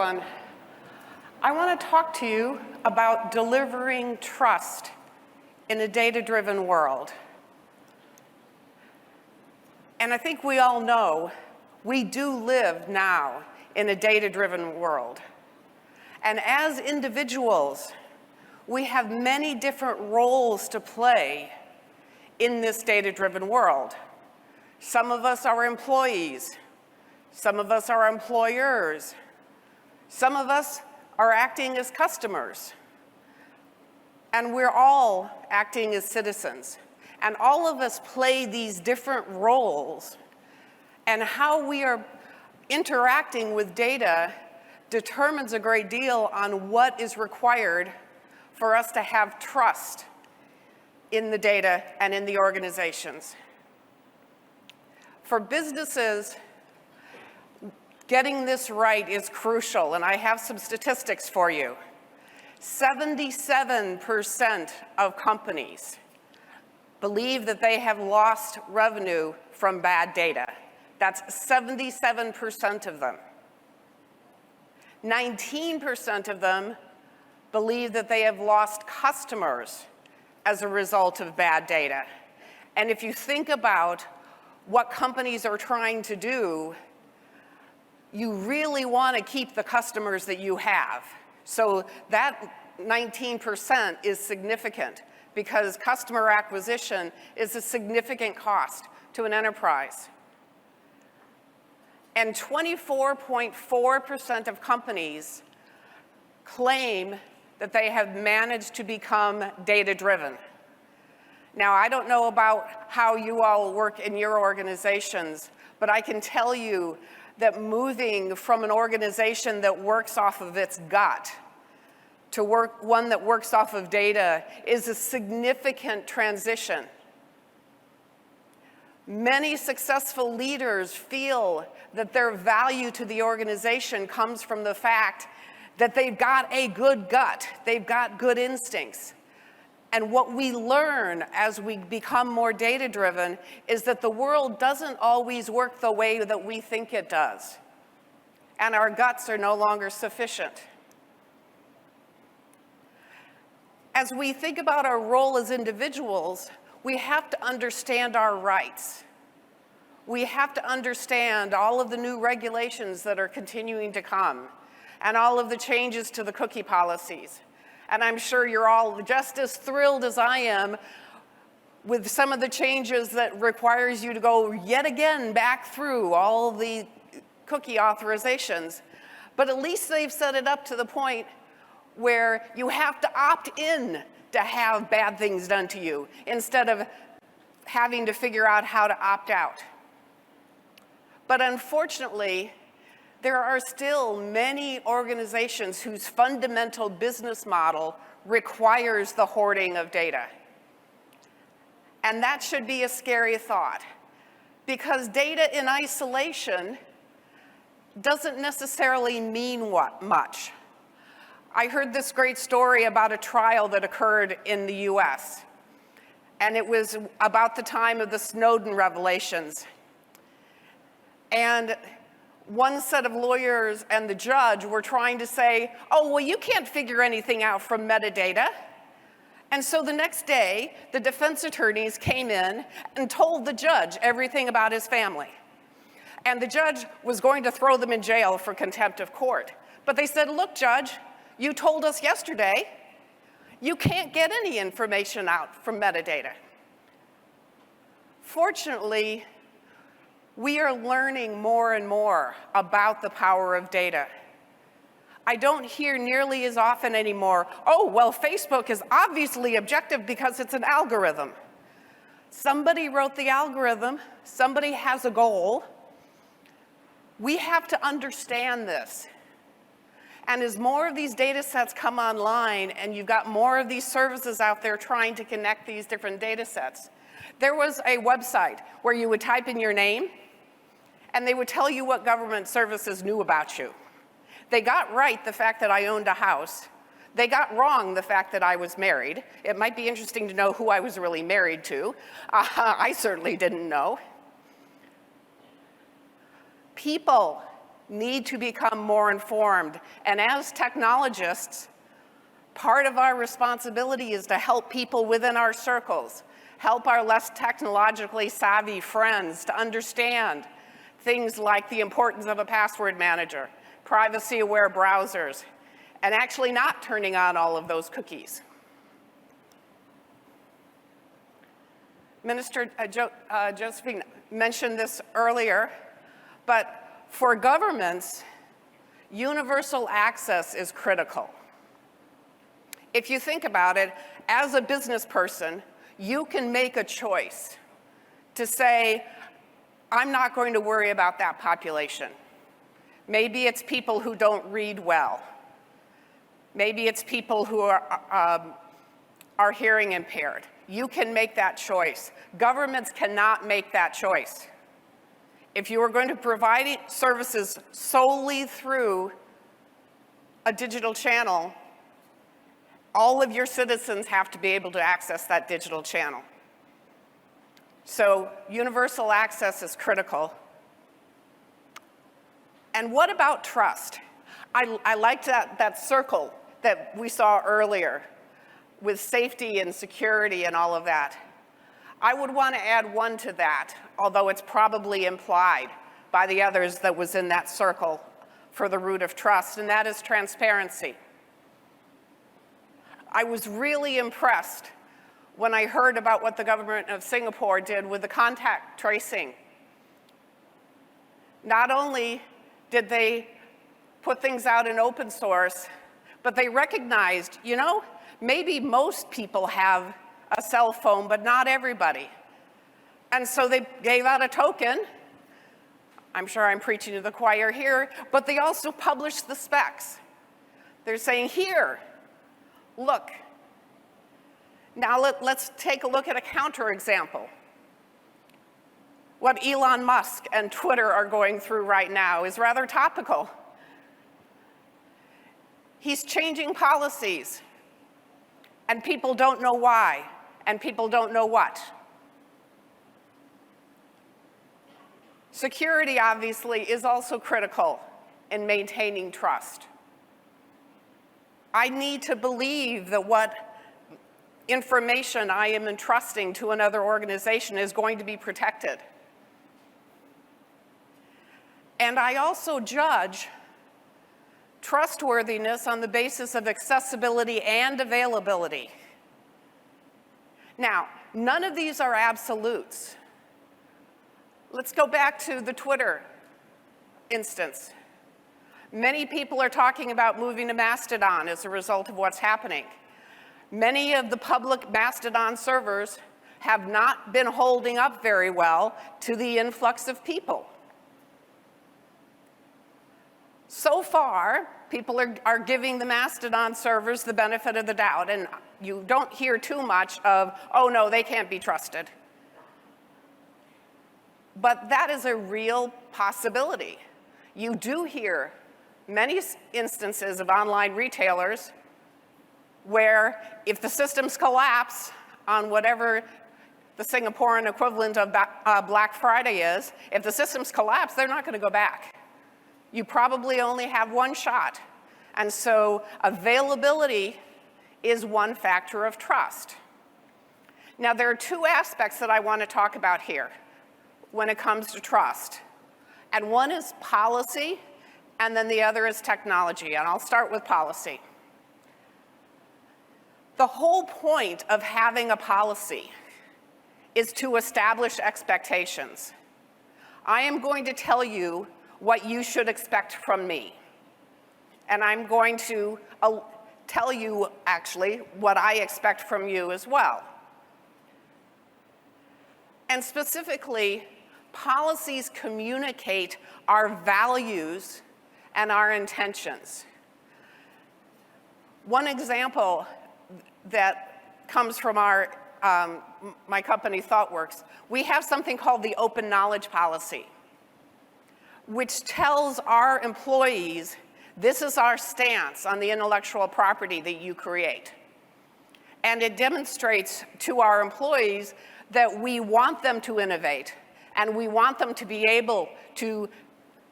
everyone. I want to talk to you about delivering trust in a data-driven world. And I think we all know we do live now in a data-driven world. And as individuals, we have many different roles to play in this data-driven world. Some of us are employees. Some of us are employers. Some of us are acting as customers. And we're all acting as citizens. And all of us play these different roles. And how we are interacting with data determines a great deal on what is required for us to have trust in the data and in the organizations. For businesses, getting this right is crucial, and I have some statistics for you. 77% of companies believe that they have lost revenue from bad data. That's 77% of them. 19% of them believe that they have lost customers as a result of bad data. And if you think about what companies are trying to do, you really want to keep the customers that you have. So that 19% is significant because customer acquisition is a significant cost to an enterprise. And 24.4% of companies claim that they have managed to become data-driven. Now, I don't know about how you all work in your organizations, but I can tell you that moving from an organization that works off of its gut to one that works off of data is a significant transition. Many successful leaders feel that their value to the organization comes from the fact that they've got a good gut, they've got good instincts. And what we learn as we become more data-driven is that the world doesn't always work the way that we think it does. And our guts are no longer sufficient. As we think about our role as individuals, we have to understand our rights. We have to understand all of the new regulations that are continuing to come and all of the changes to the cookie policies. And I'm sure you're all just as thrilled as I am with some of the changes that requires you to go yet again back through all the cookie authorizations. But at least they've set it up to the point where you have to opt in to have bad things done to you instead of having to figure out how to opt out. But unfortunately, there are still many organizations whose fundamental business model requires the hoarding of data. And that should be a scary thought, because data in isolation doesn't necessarily mean much. I heard this great story about a trial that occurred in the US, and it was about the time of the Snowden revelations. And one set of lawyers and the judge were trying to say, oh, well, you can't figure anything out from metadata. And so the next day, the defense attorneys came in and told the judge everything about his family. And the judge was going to throw them in jail for contempt of court. But they said, look, judge, you told us yesterday you can't get any information out from metadata. Fortunately, we are learning more and more about the power of data. I don't hear nearly as often anymore, oh, well, Facebook is obviously objective because it's an algorithm. Somebody wrote the algorithm, somebody has a goal. We have to understand this. And as more of these data sets come online and you've got more of these services out there trying to connect these different data sets, there was a website where you would type in your name and they would tell you what government services knew about you. They got right the fact that I owned a house. They got wrong the fact that I was married. It might be interesting to know who I was really married to. I certainly didn't know. People need to become more informed. And as technologists, part of our responsibility is to help people within our circles, help our less technologically savvy friends to understand things like the importance of a password manager, privacy-aware browsers, and actually not turning on all of those cookies. Minister Josephine mentioned this earlier, but for governments, universal access is critical. If you think about it, as a business person, you can make a choice to say, I'm not going to worry about that population. Maybe it's people who don't read well. Maybe it's people who are hearing impaired. You can make that choice. Governments cannot make that choice. If you are going to provide services solely through a digital channel, all of your citizens have to be able to access that digital channel. So universal access is critical. And what about trust? I liked that circle that we saw earlier with safety and security and all of that. I would want to add one to that, although it's probably implied by the others that was in that circle for the root of trust, and that is transparency. I was really impressed when I heard about what the government of Singapore did with the contact tracing. Not only did they put things out in open source, but they recognized, you know, maybe most people have a cell phone, but not everybody. And so they gave out a token. I'm sure I'm preaching to the choir here, but they also published the specs. They're saying, here, look. Now let's take a look at a counterexample. What Elon Musk and Twitter are going through right now is rather topical. He's changing policies, and people don't know why, and people don't know what. Security, obviously, is also critical in maintaining trust. I need to believe that what information I am entrusting to another organization is going to be protected. And I also judge trustworthiness on the basis of accessibility and availability. Now, none of these are absolutes. Let's go back to the Twitter instance. Many people are talking about moving to Mastodon as a result of what's happening. Many of the public Mastodon servers have not been holding up very well to the influx of people. So far, people are giving the Mastodon servers the benefit of the doubt, and you don't hear too much of, oh no, they can't be trusted. But that is a real possibility. You do hear many instances of online retailers where if the systems collapse on whatever the Singaporean equivalent of Black Friday is, if the systems collapse, they're not going to go back. You probably only have one shot. And so availability is one factor of trust. Now, there are two aspects that I want to talk about here when it comes to trust. And one is policy, and then the other is technology. And I'll start with policy. The whole point of having a policy is to establish expectations. I am going to tell you what you should expect from me. And I'm going to tell you, actually, what I expect from you as well. And specifically, policies communicate our values and our intentions. One example that comes from my company, Thoughtworks, we have something called the Open Knowledge Policy, which tells our employees, this is our stance on the intellectual property that you create. And it demonstrates to our employees that we want them to innovate, and we want them to be able to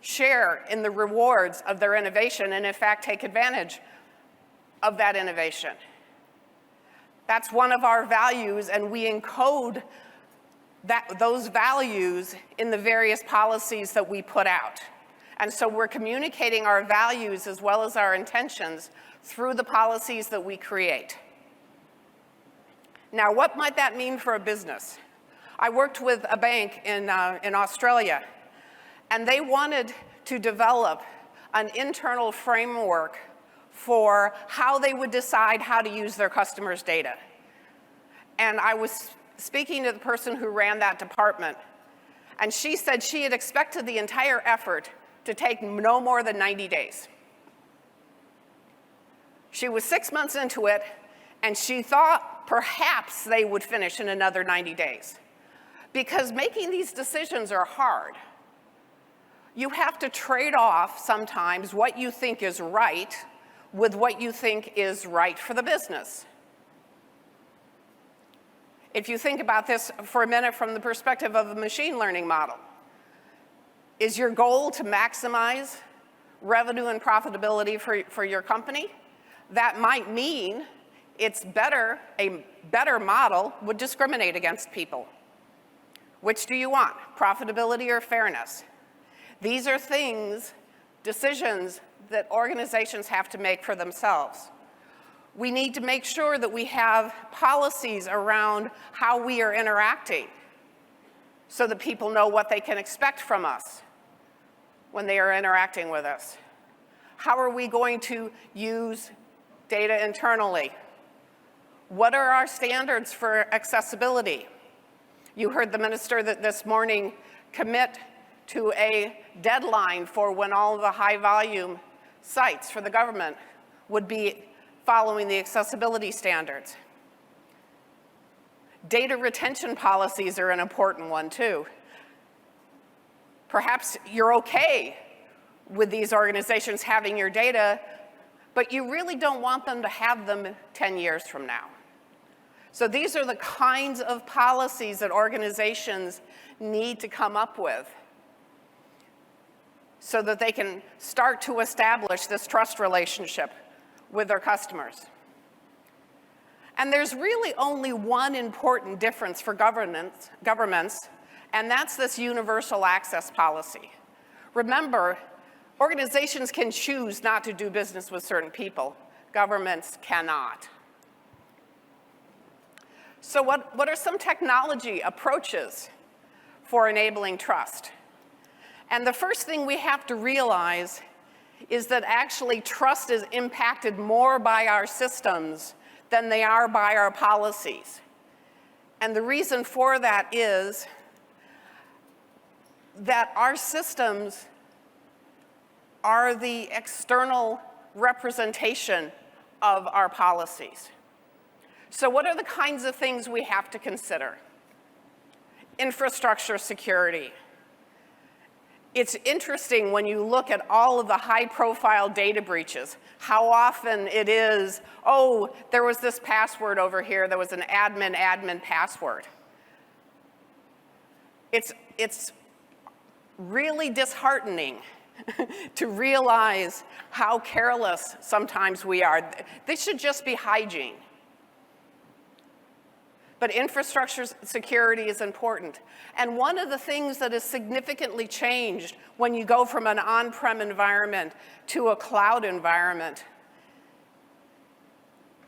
share in the rewards of their innovation and in fact take advantage of that innovation. That's one of our values, and we encode those values in the various policies that we put out. And so we're communicating our values as well as our intentions through the policies that we create. Now, what might that mean for a business? I worked with a bank in Australia, and they wanted to develop an internal framework for how they would decide how to use their customers' data. And I was speaking to the person who ran that department, and she said she had expected the entire effort to take no more than 90 days. She was 6 months into it, and she thought perhaps they would finish in another 90 days. Because making these decisions are hard. You have to trade off sometimes what you think is right with what you think is right for the business. If you think about this for a minute from the perspective of a machine learning model, is your goal to maximize revenue and profitability for your company? That might mean a better model would discriminate against people. Which do you want, profitability or fairness? These are decisions that organizations have to make for themselves. We need to make sure that we have policies around how we are interacting so that people know what they can expect from us when they are interacting with us. How are we going to use data internally? What are our standards for accessibility? You heard the minister this morning commit to a deadline for when all of the high-volume sites for the government would be following the accessibility standards. Data retention policies are an important one, too. Perhaps you're okay with these organizations having your data, but you really don't want them to have them 10 years from now. So these are the kinds of policies that organizations need to come up with so that they can start to establish this trust relationship with their customers. And there's really only one important difference for governments, and that's this universal access policy. Remember, organizations can choose not to do business with certain people. Governments cannot. So what are some technology approaches for enabling trust? And the first thing we have to realize is that actually trust is impacted more by our systems than they are by our policies. And the reason for that is that our systems are the external representation of our policies. So what are the kinds of things we have to consider? Infrastructure security. It's interesting when you look at all of the high-profile data breaches, how often it is, oh, there was this password over here, there was an admin password. It's really disheartening to realize how careless sometimes we are. This should just be hygiene. But infrastructure security is important. And one of the things that has significantly changed when you go from an on-prem environment to a cloud environment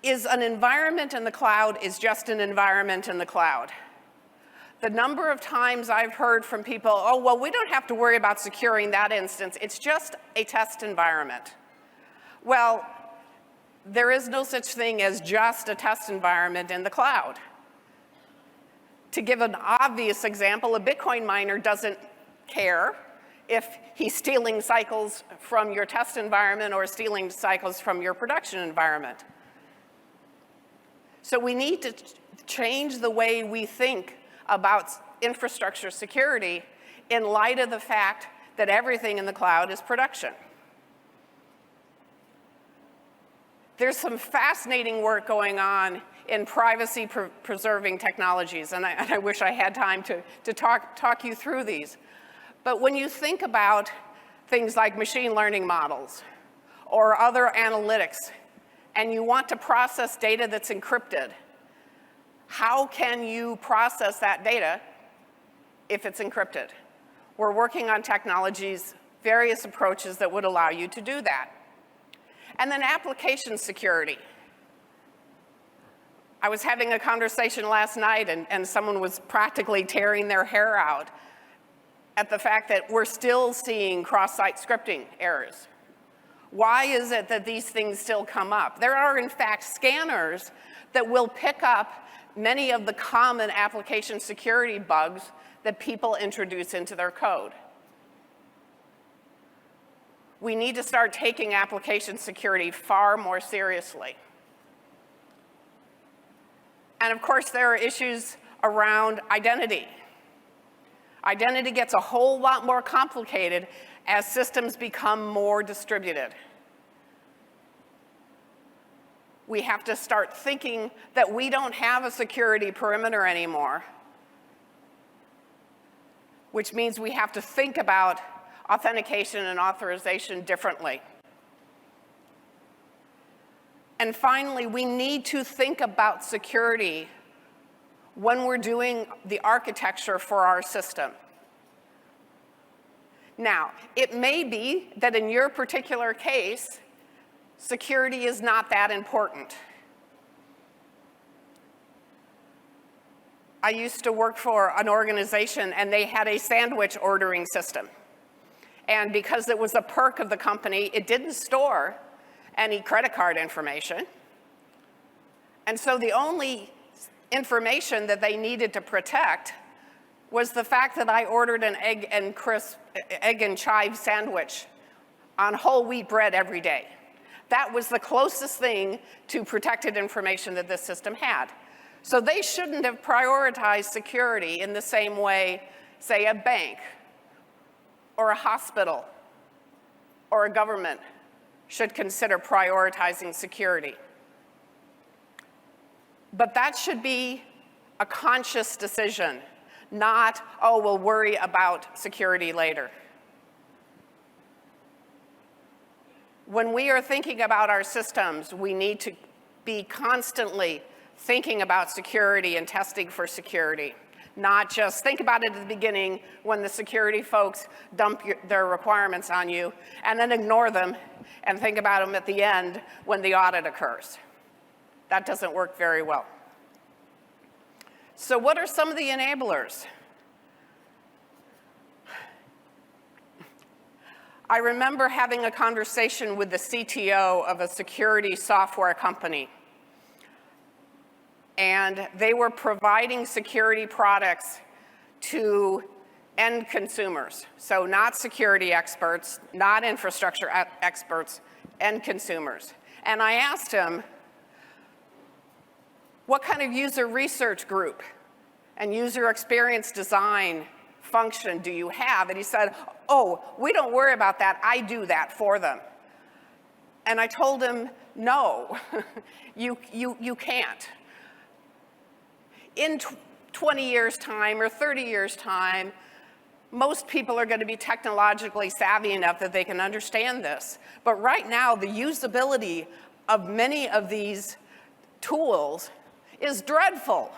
is an environment in the cloud is just an environment in the cloud. The number of times I've heard from people, oh, well, we don't have to worry about securing that instance. It's just a test environment. Well, there is no such thing as just a test environment in the cloud. To give an obvious example, a Bitcoin miner doesn't care if he's stealing cycles from your test environment or stealing cycles from your production environment. So we need to change the way we think about infrastructure security in light of the fact that everything in the cloud is production. There's some fascinating work going on in privacy-preserving technologies, and I wish I had time to talk you through these. But when you think about things like machine learning models or other analytics, and you want to process data that's encrypted, how can you process that data if it's encrypted? We're working on technologies, various approaches that would allow you to do that. And then application security. I was having a conversation last night, and someone was practically tearing their hair out at the fact that we're still seeing cross-site scripting errors. Why is it that these things still come up? There are, in fact, scanners that will pick up many of the common application security bugs that people introduce into their code. We need to start taking application security far more seriously. And of course, there are issues around identity. Identity gets a whole lot more complicated as systems become more distributed. We have to start thinking that we don't have a security perimeter anymore, which means we have to think about authentication and authorization differently. And finally, we need to think about security when we're doing the architecture for our system. Now, it may be that in your particular case, security is not that important. I used to work for an organization, and they had a sandwich ordering system. And because it was a perk of the company, it didn't store any credit card information. And so the only information that they needed to protect was the fact that I ordered an egg and chive sandwich on whole wheat bread every day. That was the closest thing to protected information that this system had. So they shouldn't have prioritized security in the same way, say, a bank or a hospital or a government should consider prioritizing security. But that should be a conscious decision, not, oh, we'll worry about security later. When we are thinking about our systems, we need to be constantly thinking about security and testing for security, not just think about it at the beginning when the security folks dump their requirements on you and then ignore them and think about them at the end when the audit occurs. That doesn't work very well. So what are some of the enablers? I remember having a conversation with the CTO of a security software company. And they were providing security products to end consumers. So not security experts, not infrastructure experts, end consumers. And I asked him, what kind of user research group and user experience design function do you have? And he said, oh, we don't worry about that. I do that for them. And I told him, no, you can't. In 20 years' time or 30 years' time, most people are going to be technologically savvy enough that they can understand this. But right now, the usability of many of these tools is dreadful.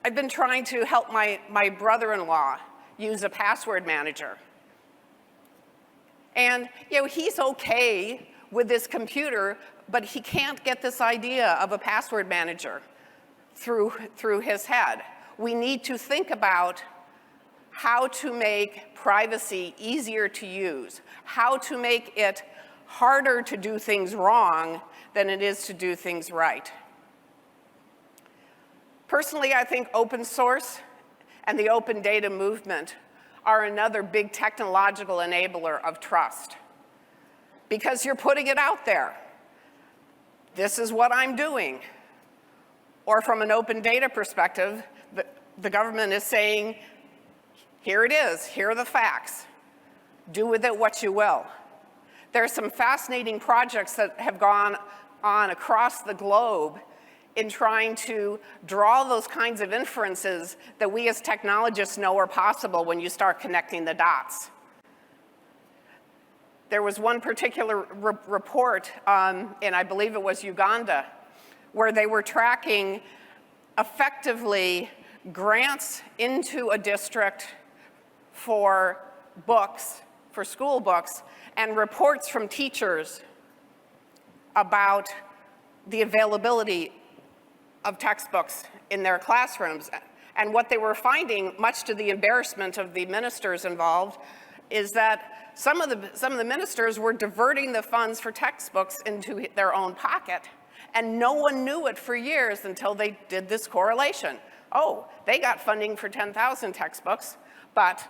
I've been trying to help my brother-in-law use a password manager. And he's okay with this computer, but he can't get this idea of a password manager through his head. We need to think about how to make privacy easier to use, how to make it harder to do things wrong than it is to do things right. Personally, I think open source and the open data movement are another big technological enabler of trust, because you're putting it out there. This is what I'm doing. Or from an open data perspective, the government is saying, here it is, here are the facts. Do with it what you will. There are some fascinating projects that have gone on across the globe in trying to draw those kinds of inferences that we as technologists know are possible when you start connecting the dots. There was one particular report in, I believe it was Uganda, where they were tracking effectively grants into a district for books, for school books, and reports from teachers about the availability of textbooks in their classrooms. And what they were finding, much to the embarrassment of the ministers involved, is that some of the ministers were diverting the funds for textbooks into their own pocket, and no one knew it for years until they did this correlation. Oh, they got funding for 10,000 textbooks, but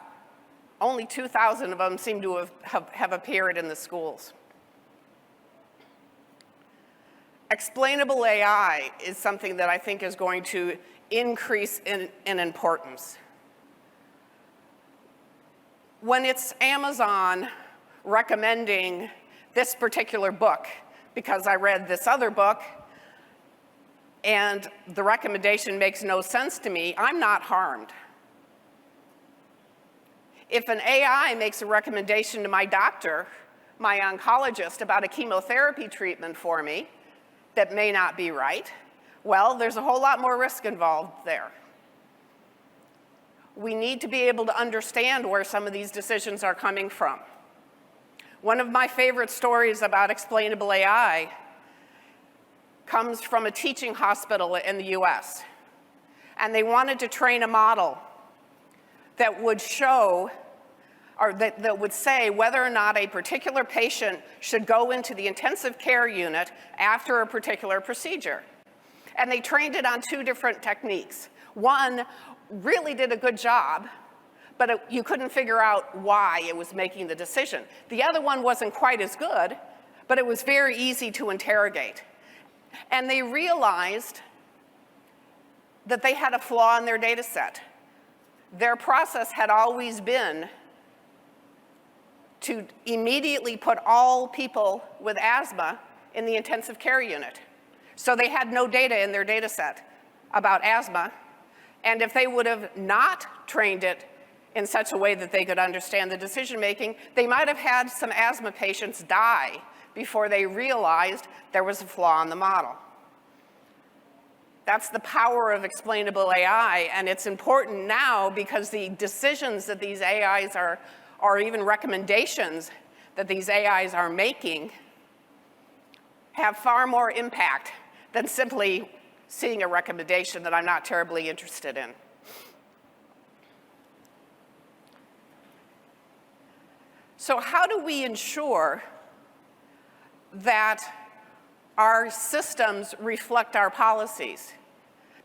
only 2,000 of them seem to have appeared in the schools. Explainable AI is something that I think is going to increase in importance. When it's Amazon recommending this particular book, because I read this other book and the recommendation makes no sense to me, I'm not harmed. If an AI makes a recommendation to my doctor, my oncologist, about a chemotherapy treatment for me that may not be right, well, there's a whole lot more risk involved there. We need to be able to understand where some of these decisions are coming from. One of my favorite stories about explainable AI comes from a teaching hospital in the US. And they wanted to train a model that would show, or that would say whether or not a particular patient should go into the intensive care unit after a particular procedure. And they trained it on two different techniques. One really did a good job, but you couldn't figure out why it was making the decision. The other one wasn't quite as good, but it was very easy to interrogate. And they realized that they had a flaw in their data set. Their process had always been to immediately put all people with asthma in the intensive care unit. So they had no data in their data set about asthma. And if they would have not trained it in such a way that they could understand the decision making, they might have had some asthma patients die before they realized there was a flaw in the model. That's the power of explainable AI, and it's important now because the decisions that these AIs are, or even recommendations that these AIs are making, have far more impact than simply seeing a recommendation that I'm not terribly interested in. So how do we ensure that our systems reflect our policies?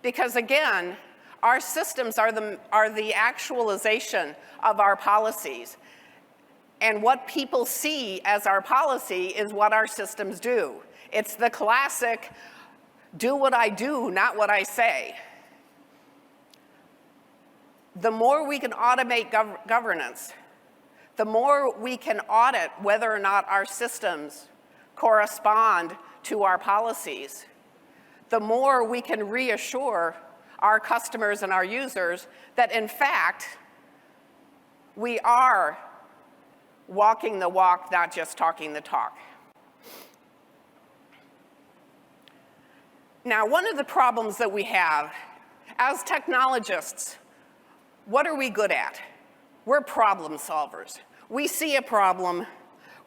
Because again, our systems are the actualization of our policies. And what people see as our policy is what our systems do. It's the classic, do what I do, not what I say. The more we can automate governance, the more we can audit whether or not our systems correspond to our policies, the more we can reassure our customers and our users that, in fact, we are walking the walk, not just talking the talk. Now, one of the problems that we have as technologists, what are we good at? We're problem solvers. We see a problem,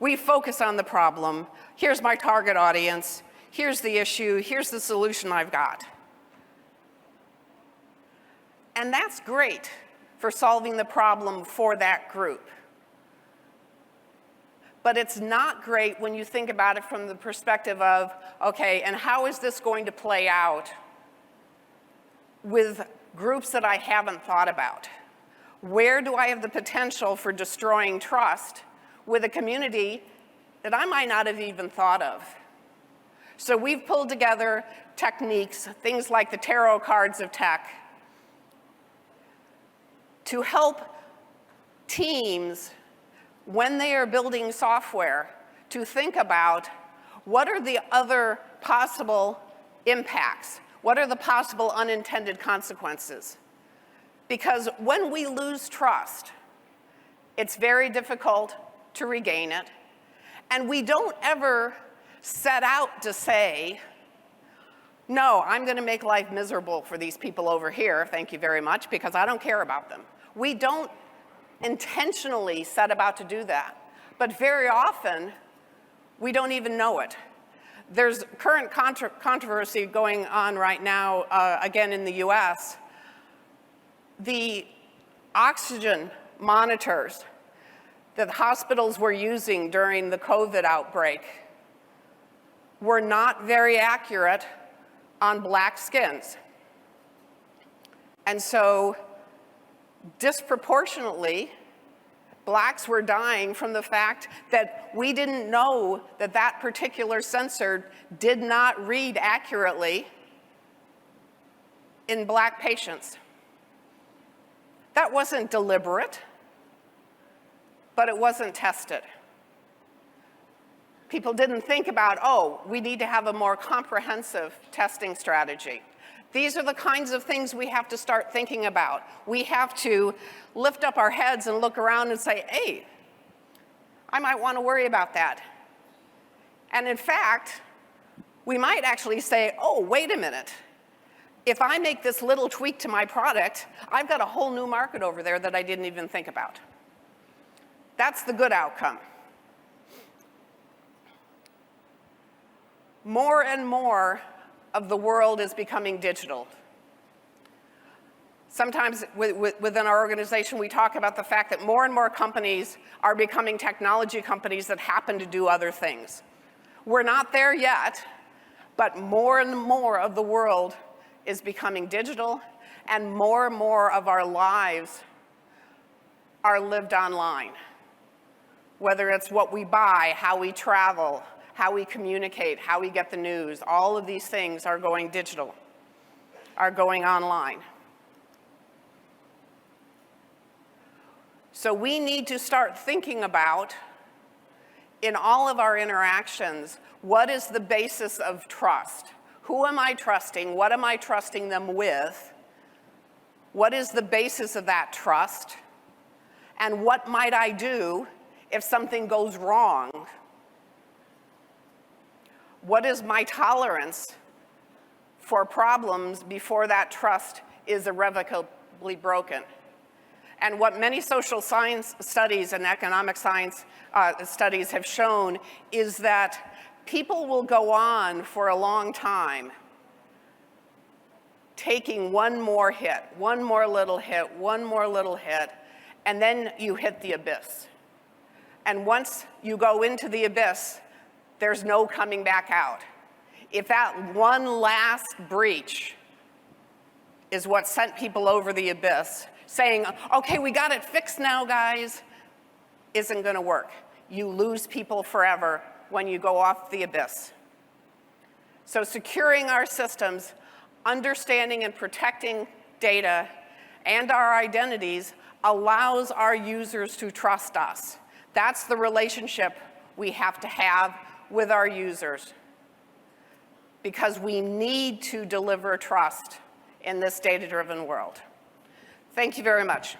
we focus on the problem. Here's my target audience, here's the issue, here's the solution I've got. And that's great for solving the problem for that group. But it's not great when you think about it from the perspective of, okay, and how is this going to play out with groups that I haven't thought about? Where do I have the potential for destroying trust with a community that I might not have even thought of? So we've pulled together techniques, things like the tarot cards of tech, to help teams, when they are building software, to think about what are the other possible impacts? What are the possible unintended consequences? Because when we lose trust, it's very difficult to regain it. And we don't ever set out to say, no, I'm going to make life miserable for these people over here, thank you very much, because I don't care about them. We don't intentionally set about to do that. But very often, we don't even know it. There's current controversy going on right now, again in the US. The oxygen monitors that hospitals were using during the COVID outbreak were not very accurate on black skins. And so, disproportionately, blacks were dying from the fact that we didn't know that that particular sensor did not read accurately in black patients. That wasn't deliberate, but it wasn't tested. People didn't think about, oh, we need to have a more comprehensive testing strategy. These are the kinds of things we have to start thinking about. We have to lift up our heads and look around and say, hey, I might want to worry about that. And in fact, we might actually say, oh, wait a minute. If I make this little tweak to my product, I've got a whole new market over there that I didn't even think about. That's the good outcome. More and more of the world is becoming digital. Sometimes within our organization, we talk about the fact that more and more companies are becoming technology companies that happen to do other things. We're not there yet, but more and more of the world is becoming digital, and more of our lives are lived online. Whether it's what we buy, how we travel, how we communicate, how we get the news, all of these things are going digital, are going online. So we need to start thinking about, in all of our interactions, what is the basis of trust? Who am I trusting? What am I trusting them with? What is the basis of that trust? And what might I do if something goes wrong? What is my tolerance for problems before that trust is irrevocably broken? And what many social science studies and economic science studies have shown is that people will go on for a long time taking one more hit, one more little hit, one more little hit, and then you hit the abyss. And once you go into the abyss, there's no coming back out. If that one last breach is what sent people over the abyss, saying, okay, we got it fixed now, guys, isn't going to work. You lose people forever when you go off the abyss. So securing our systems, understanding and protecting data and our identities allows our users to trust us. That's the relationship we have to have with our users, because we need to deliver trust in this data-driven world. Thank you very much.